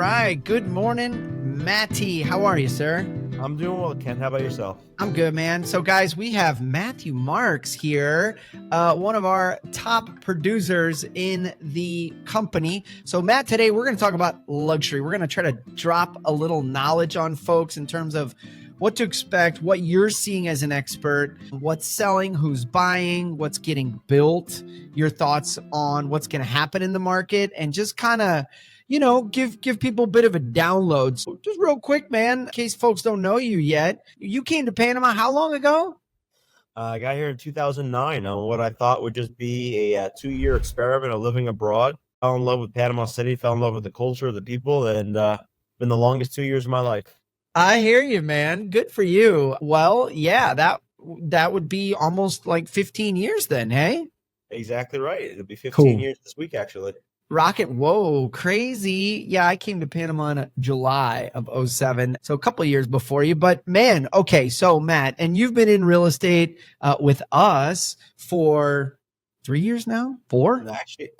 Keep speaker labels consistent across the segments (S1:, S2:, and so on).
S1: right. Good morning, Matty. How are you, sir?
S2: I'm doing well, Ken. How about yourself?
S1: I'm good, man. So, guys, we have Matthew Marks here, one of our top producers in the company. So, Matt, today we're going to talk about luxury. We're going to try to drop a little knowledge on folks in terms of what to expect, what you're seeing as an expert, what's selling, who's buying, what's getting built, your thoughts on what's going to happen in the market, and just kind of give people a bit of a download. So just real quick, man, in case folks don't know you yet, you came to Panama how long ago?
S2: I got here in 2009 on what I thought would just be a 2-year experiment of living abroad. Fell in love with Panama City, fell in love with the culture, the people, and been the longest 2 years of my life.
S1: I hear you, man. Good for you. Well, yeah, that would be almost like 15 years then, hey?
S2: Exactly right. It'll be 15
S1: Cool.
S2: years this week, actually.
S1: Rocket, whoa, crazy. Yeah, I came to Panama in July of 07, so a couple of years before you. But man, okay, so Matt, and you've been in real estate with us for 3 years now? 4?
S2: And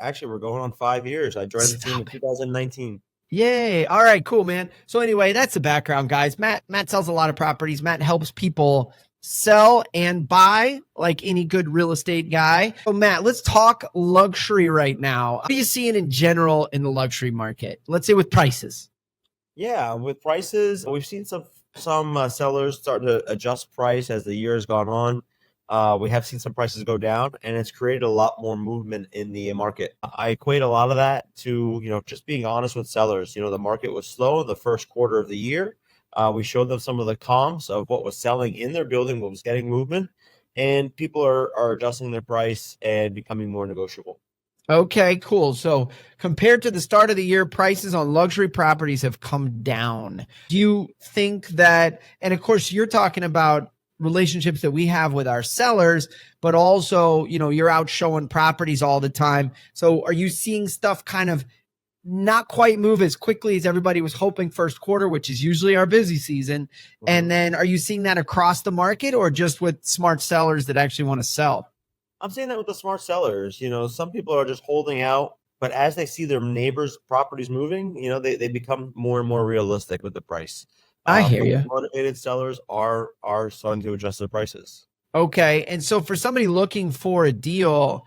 S2: actually, we're going on 5 years. I joined the team in 2019.
S1: Yay. All right, cool, man. So anyway, that's the background, guys. Matt sells a lot of properties. Matt helps people sell and buy like any good real estate guy. So Matt, let's talk luxury right now. What are you seeing in general in the luxury market? Let's say with prices.
S2: Yeah, with prices, we've seen some sellers start to adjust price as the year has gone on. We have seen some prices go down, and it's created a lot more movement in the market. I equate a lot of that to, just being honest with sellers. The market was slow the first quarter of the year. We showed them some of the comps of what was selling in their building, what was getting movement, and people are adjusting their price and becoming more negotiable.
S1: Okay, cool. So compared to the start of the year, prices on luxury properties have come down. Do you think that, and of course, you're talking about relationships that we have with our sellers, but also, you're out showing properties all the time. So are you seeing stuff kind of not quite move as quickly as everybody was hoping first quarter, which is usually our busy season?
S2: Mm-hmm.
S1: And then are you seeing that across the market or just with smart sellers that actually want to sell?
S2: I'm saying that with the smart sellers. Some people are just holding out, but as they see their neighbors' properties moving, they become more and more realistic with the price.
S1: I hear you.
S2: Motivated sellers are starting to adjust their prices.
S1: Okay. And so for somebody looking for a deal,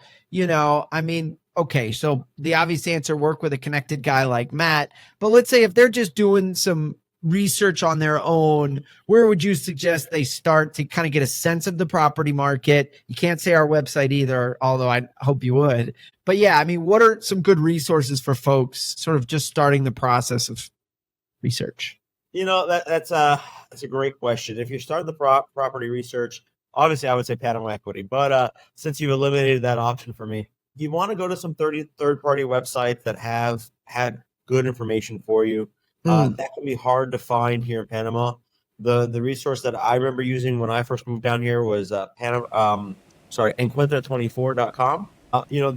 S1: okay, so the obvious answer, work with a connected guy like Matt. But let's say if they're just doing some research on their own, where would you suggest they start to kind of get a sense of the property market? You can't say our website either, although I hope you would. But yeah, what are some good resources for folks sort of just starting the process of research?
S2: That's a great question. If you're starting the property research, obviously I would say Panama Equity, but since you've eliminated that option for me, you want to go to some third-party websites that have had good information for you. That can be hard to find here in Panama. The resource that I remember using when I first moved down here was Encuentra24.com.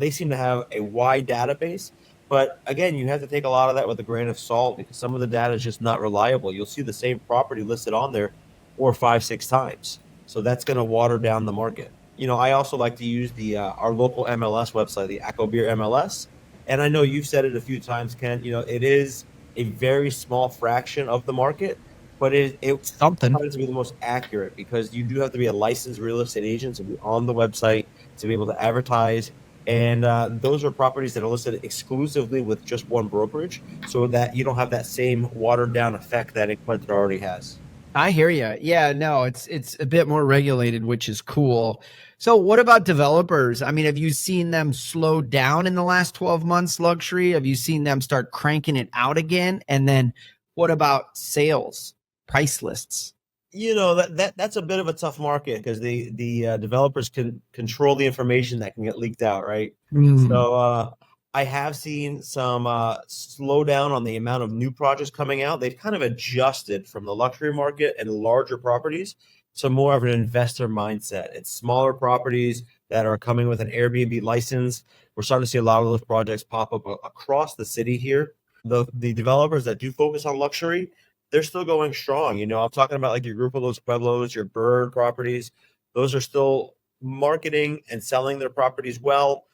S2: They seem to have a wide database. But again, you have to take a lot of that with a grain of salt because some of the data is just not reliable. You'll see the same property listed on there 4, 5, 6 times. So that's going to water down the market. I also like to use our local MLS website, the Acobeer MLS. And I know you've said it a few times, Ken. It is a very small fraction of the market, but it's
S1: something
S2: to be the most accurate because you do have to be a licensed real estate agent to be on the website to be able to advertise. And those are properties that are listed exclusively with just one brokerage so that you don't have that same watered down effect that Encuentra already has.
S1: I hear you. Yeah, no, it's a bit more regulated, which is cool. So what about developers? Have you seen them slow down in the last 12 months, luxury? Have you seen them start cranking it out again? And then what about sales, price lists?
S2: That's a bit of a tough market because the developers can control the information that can get leaked out, right? So I have seen some slowdown on the amount of new projects coming out. They've kind of adjusted from the luxury market and larger properties to more of an investor mindset. It's smaller properties that are coming with an Airbnb license. We're starting to see a lot of those projects pop up across the city here. The developers that do focus on luxury, they're still going strong. I'm talking about like your Grupo Los Pueblos, your Bird properties. Those are still marketing and selling their properties well.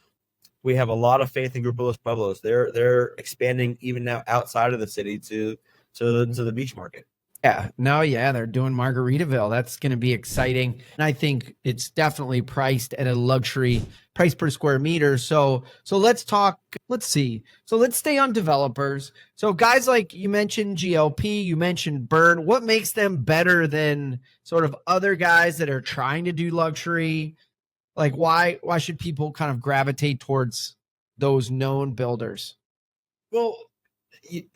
S2: we have a lot of faith in Grupo Los Pueblos. They're expanding even now outside of the city to the beach market.
S1: Yeah, no, yeah, they're doing Margaritaville. That's going to be exciting. And I think it's definitely priced at a luxury price per square meter. So let's talk, let's see. So let's stay on developers. So guys like you mentioned GLP, you mentioned Bird. What makes them better than sort of other guys that are trying to do luxury? Like why should people kind of gravitate towards those known builders?
S2: Well,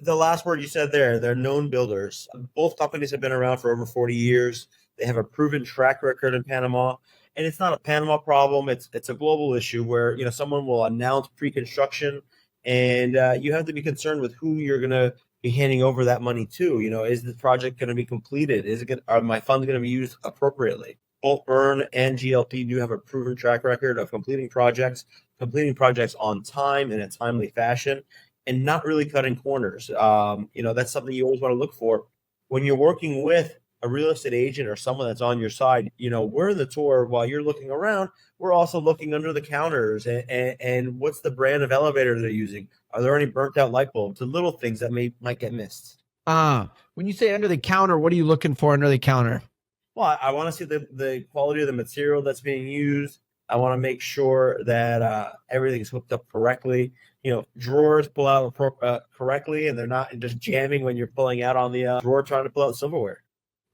S2: the last word you said there, they're known builders. Both companies have been around for over 40 years. They have a proven track record in Panama. And it's not a Panama problem. It's a global issue where, someone will announce pre-construction and you have to be concerned with who you're going to be handing over that money to. Is the project going to be completed? Are my funds going to be used appropriately? Both Burn and GLP do have a proven track record of completing projects on time in a timely fashion, and not really cutting corners. That's something you always want to look for when you're working with a real estate agent or someone that's on your side. We're in the tour while you're looking around. We're also looking under the counters and what's the brand of elevator they're using? Are there any burnt out light bulbs? The little things that might get missed.
S1: When you say under the counter, what are you looking for under the counter?
S2: Well, I want to see the quality of the material that's being used. I want to make sure that everything's hooked up correctly. Drawers pull out correctly, and they're not just jamming when you're pulling out on the drawer trying to pull out silverware.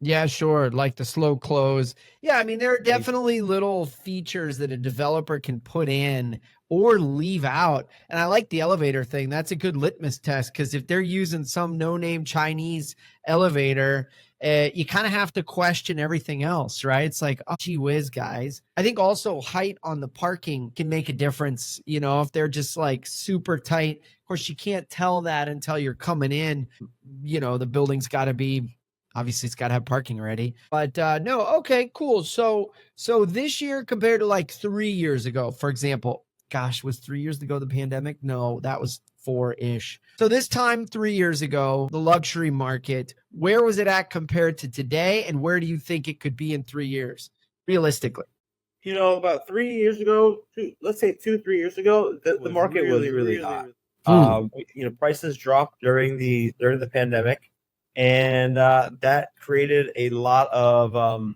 S1: Yeah, sure. Like the slow close. Yeah, I mean, there are definitely little features that a developer can put in or leave out. And I like the elevator thing. That's a good litmus test because if they're using some no-name Chinese elevator, you kind of have to question everything else, right? It's like, oh, gee whiz, guys. I think also height on the parking can make a difference. If they're just like super tight. Of course, you can't tell that until you're coming in. The building's got to be, obviously it's got to have parking ready. But no, okay, cool. So this year compared to like 3 years ago, for example, gosh, was 3 years ago the pandemic? No, that was 4-ish. So this time 3 years ago, the luxury market, where was it at compared to today? And where do you think it could be in 3 years, realistically?
S2: About 3 years ago, let's say 2-3 years ago, the market was really hot. Prices dropped during the pandemic, and that created a lot of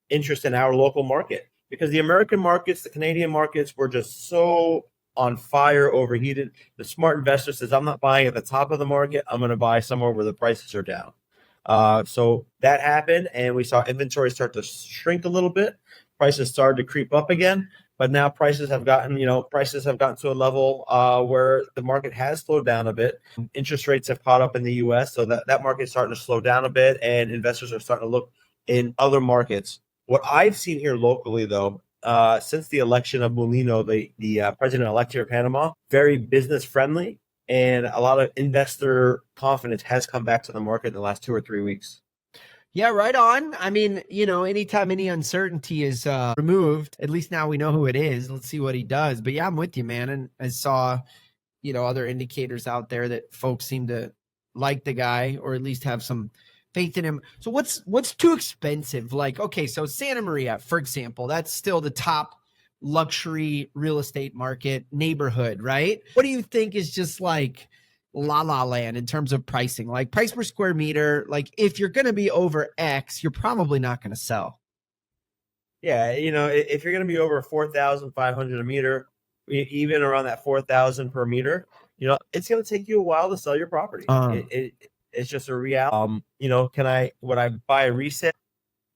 S2: interest in our local market because the American markets, the Canadian markets were just so on fire, overheated. The smart investor says, I'm not buying at the top of the market. I'm going to buy somewhere where the prices are down. So that happened, and we saw inventory start to shrink a little bit. Prices started to creep up again, but now prices have gotten to a level where the market has slowed down a bit. Interest rates have caught up in the U.S., so that market's starting to slow down a bit, and investors are starting to look in other markets. What I've seen here locally, though, since the election of Molino, the president-elect here in Panama, very business-friendly, and a lot of investor confidence has come back to the market in the last 2 or 3 weeks.
S1: Yeah, right on. I mean, anytime any uncertainty is removed, at least now we know who it is. Let's see what he does. But yeah, I'm with you, man. And I saw, other indicators out there that folks seem to like the guy or at least have some faith in him. So what's too expensive? Like, okay, so Santa Maria, for example, that's still the top luxury real estate market neighborhood, right? What do you think is just like la la land in terms of pricing? Like price per square meter, like if you're going to be over X, you're probably not going to sell.
S2: Yeah, if you're going to be over 4,500 a meter, even around that 4,000 per meter, it's going to take you a while to sell your property. It's just a reality. Would I buy a resale,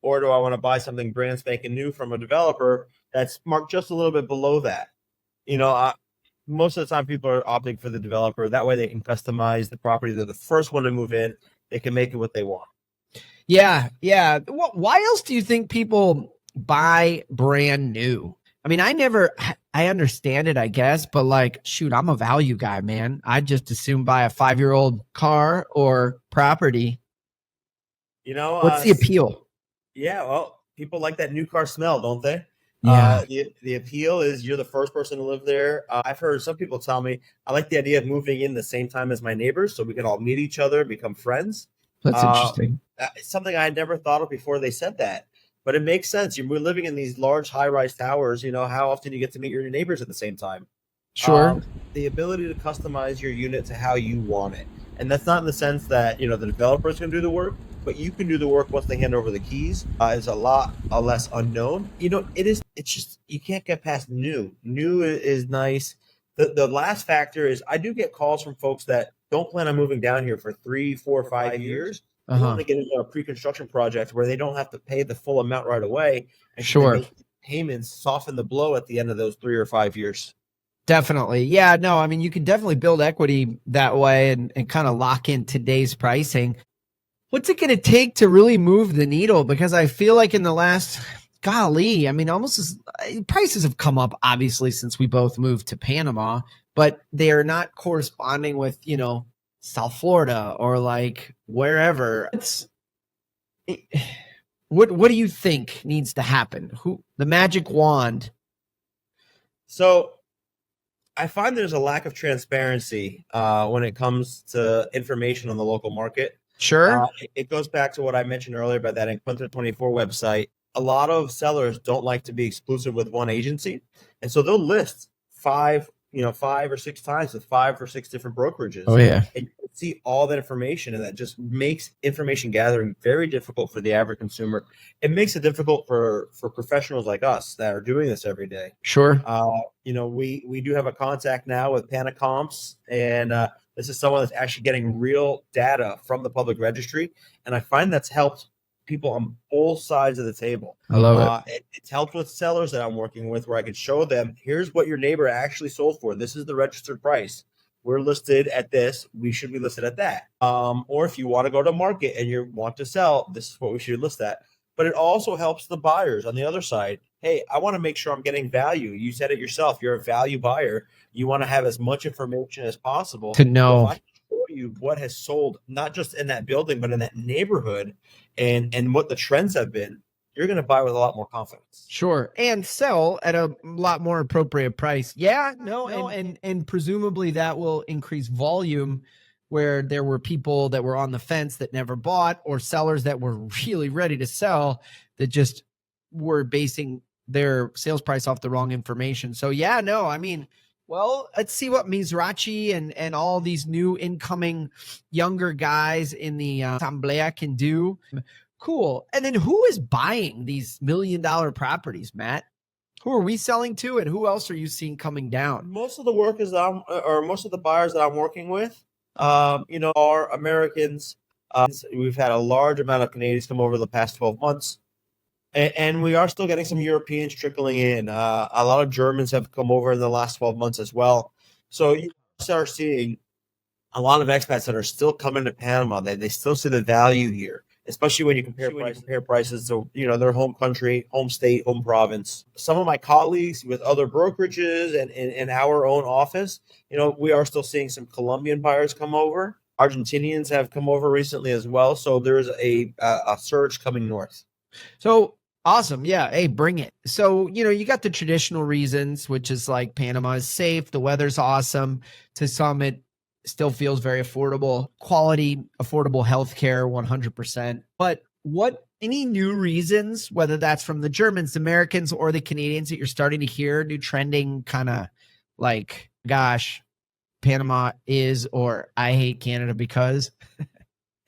S2: or do I want to buy something brand spanking new from a developer that's marked just a little bit below that? Most of the time people are opting for the developer. That way they can customize the property. They're the first one to move in. They can make it what they want.
S1: Yeah. Yeah. Why else do you think people buy brand new? I mean, I understand it, I guess, but like, shoot, I'm a value guy, man. I'd just assume buy a 5-year-old car or property. What's the appeal?
S2: Yeah. Well, people like that new car smell, don't they?
S1: Yeah.
S2: The appeal is you're the first person to live there. I've heard some people tell me I like the idea of moving in the same time as my neighbors so we can all meet each other, become friends.
S1: That's interesting.
S2: It's something I had never thought of before they said that, but it makes sense. We're living in these large high-rise towers. How often you get to meet your neighbors at the same time?
S1: Sure.
S2: The ability to customize your unit to how you want it. And that's not in the sense that, the developer is going to do the work, but you can do the work once they hand over the keys. Is a lot less unknown. It's just, you can't get past new. New is nice. The last factor is I do get calls from folks that don't plan on moving down here for 3, 4, 5 years. They want to get into a pre-construction project where they don't have to pay the full amount right away, and can they
S1: Sure.
S2: make payments soften the blow at the end of those 3 or 5 years.
S1: Definitely. Yeah, no, I mean, you can definitely build equity that way and kind of lock in today's pricing. What's it going to take to really move the needle? Because I feel like in the last, golly, I mean, prices have come up, obviously, since we both moved to Panama, but they are not corresponding with, South Florida or like wherever. What do you think needs to happen? The magic wand?
S2: So I find there's a lack of transparency when it comes to information on the local market.
S1: Sure.
S2: It goes back to what I mentioned earlier about that Encuentro 24 website. A lot of sellers don't like to be exclusive with one agency, and so they'll list five or six times with 5 or 6 different brokerages.
S1: Oh yeah.
S2: And you can see all that information, and that just makes information gathering very difficult for the average consumer. It makes it difficult for professionals like us that are doing this every day.
S1: Sure.
S2: We do have a contact now with Panacomps, and this is someone that's actually getting real data from the public registry, and I find that's helped people on both sides of the table.
S1: I love
S2: it. It's helped with sellers that I'm working with, where I can show them, here's what your neighbor actually sold for. This is the registered price. We're listed at this. We should be listed at that. Or if you want to go to market and you want to sell, this is what we should list at. But it also helps the buyers on the other side. Hey, I want to make sure I'm getting value. You said it yourself. You're a value buyer. You want to have as much information as possible
S1: to know.
S2: If I show you what has sold, not just in that building, but in that neighborhood, and what the trends have been, you're going to buy with a lot more confidence.
S1: Sure. And sell at a lot more appropriate price. Yeah, and presumably that will increase volume where there were people that were on the fence that never bought, or sellers that were really ready to sell that just were basing their sales price off the wrong information. So yeah, no, I mean, well, let's see what Mizrachi and all these new incoming younger guys in the Asamblea can do. Cool. And then who is buying these $1 million properties, Matt? Who are we selling to, and who else are you seeing coming down?
S2: Most of the workers most of the buyers that I'm working with, are Americans. We've had a large amount of Canadians come over the past 12 months. And we are still getting some Europeans trickling in. A lot of Germans have come over in the last 12 months as well. So you start seeing a lot of expats that are still coming to Panama. They still see the value here, especially when you compare prices to their home country, home state, home province. Some of my colleagues with other brokerages and in our own office, we are still seeing some Colombian buyers come over. Argentinians have come over recently as well. So there's a surge coming north.
S1: So awesome. Yeah. Hey, bring it. So, you got the traditional reasons, which is like Panama is safe. The weather's awesome. To some, it still feels very affordable, quality, affordable healthcare, 100%. But any new reasons, whether that's from the Germans, Americans, or the Canadians, that you're starting to hear new trending kind of like, gosh, Panama is, or I hate Canada because...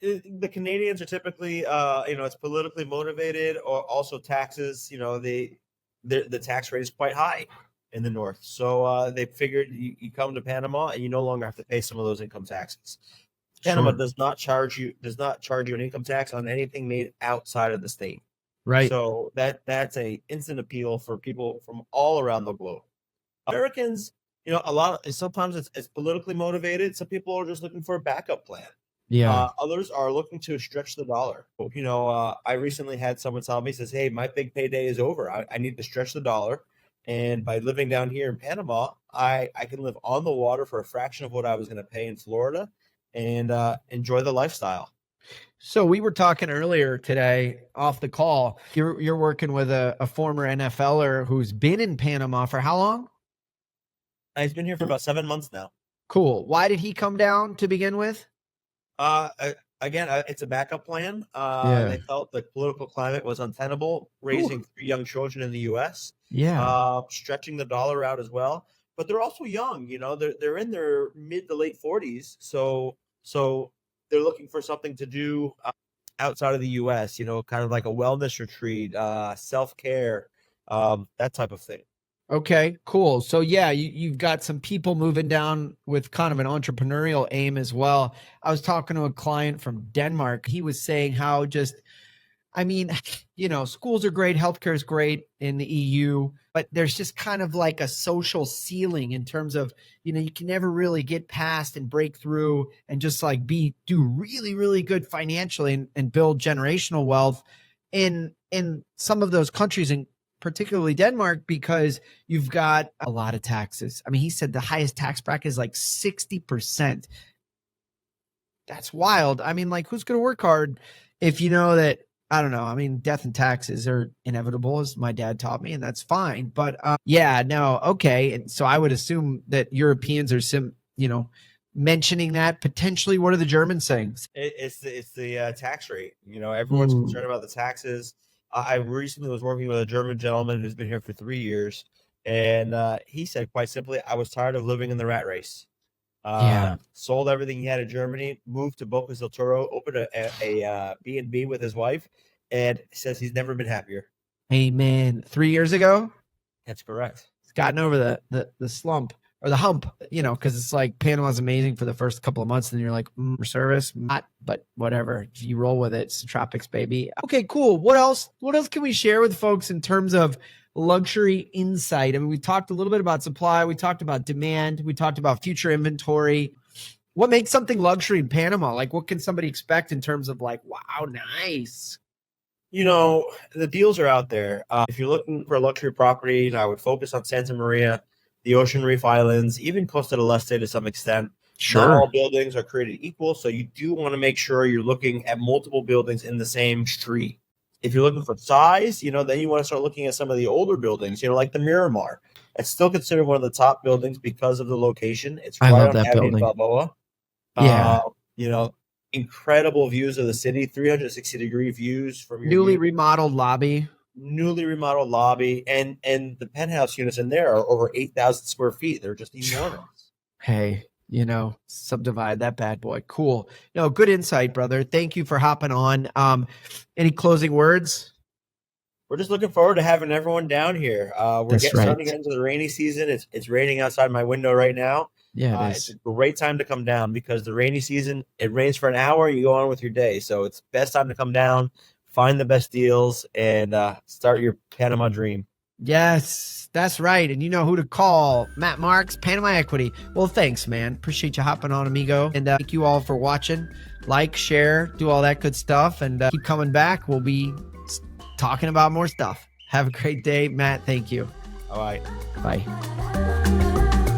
S2: The Canadians are typically, it's politically motivated, or also taxes. The tax rate is quite high in the north, so they figured you come to Panama and you no longer have to pay some of those income taxes. Panama does not charge you an income tax on anything made outside of the state.
S1: Right.
S2: So that's a instant appeal for people from all around the globe. Americans, sometimes it's politically motivated. Some people are just looking for a backup plan.
S1: Yeah.
S2: Others are looking to stretch the dollar. I recently had someone tell me, says, hey, my big payday is over. I need to stretch the dollar. And by living down here in Panama, I can live on the water for a fraction of what I was going to pay in Florida and enjoy the lifestyle.
S1: So we were talking earlier today off the call. You're working with a former NFLer who's been in Panama for how long?
S2: He's been here for about 7 months now.
S1: Cool. Why did he come down to begin with?
S2: Again, it's a backup plan. They felt the political climate was untenable, raising 3 young children in the U.S.
S1: Yeah.
S2: Stretching the dollar out as well. but they're also young. You know, they're in their mid to late 40s, so they're looking for something to do outside of the U.S. You know, kind of like a wellness retreat, self care, that type of thing.
S1: Okay, cool. So yeah, you've got some people moving down with kind of an entrepreneurial aim as well. I was talking to a client from Denmark. He was saying how just, I mean, schools are great, healthcare is great in the EU, but there's just kind of like a social ceiling in terms of, you can never really get past and break through and just like do really, really good financially and build generational wealth in some of those countries, and particularly Denmark, because you've got a lot of taxes. I mean, he said the highest tax bracket is like 60%. That's wild. I mean, like, who's going to work hard if you know that, I don't know. I mean, death and taxes are inevitable, as my dad taught me, and that's fine. But yeah, no, okay. And so I would assume that Europeans are mentioning that potentially. What are the Germans saying?
S2: It's the tax rate. Everyone's concerned about the taxes. I recently was working with a German gentleman who's been here for 3 years, and he said quite simply, I was tired of living in the rat race. Sold everything he had in Germany, moved to Boca del Toro, opened a B&B with his wife, and says he's never been happier.
S1: Amen. 3 years ago?
S2: That's correct.
S1: He's gotten over the slump or the hump, because it's like Panama's amazing for the first couple of months, and then you're like, for service, not, but whatever. You roll with it. It's the tropics, baby. Okay, cool. What else can we share with folks in terms of luxury insight? I mean, we talked a little bit about supply. We talked about demand. We talked about future inventory. What makes something luxury in Panama? Like, what can somebody expect in terms of like, wow, nice?
S2: The deals are out there. If you're looking for a luxury property, I would focus on Santa Maria, the Ocean Reef Islands, even Costa del Este to some extent.
S1: Sure.
S2: Not all buildings are created equal, so you do want to make sure you're looking at multiple buildings in the same street. If you're looking for size, then you want to start looking at some of the older buildings, like the Miramar. It's still considered one of the top buildings because of the location. It's right on Avenue Balboa.
S1: Yeah.
S2: Incredible views of the city, 360-degree views from your
S1: newly remodeled lobby,
S2: and the penthouse units in there are over 8,000 square feet. They're just enormous.
S1: Hey, subdivide that bad boy. Cool. No, good insight, brother. Thank you for hopping on. Any closing words?
S2: We're just looking forward to having everyone down here. We're starting to get into the rainy season. It's raining outside my window right now.
S1: Yeah, it is.
S2: It's a great time to come down because the rainy season, it rains for an hour, you go on with your day. So it's best time to come down, find the best deals, and start your Panama dream.
S1: Yes, that's right. And you know who to call. Matt Marks, Panama Equity. Well, thanks, man. Appreciate you hopping on, amigo. And thank you all for watching. Like, share, do all that good stuff. And keep coming back. We'll be talking about more stuff. Have a great day, Matt. Thank you.
S2: All right.
S1: Bye.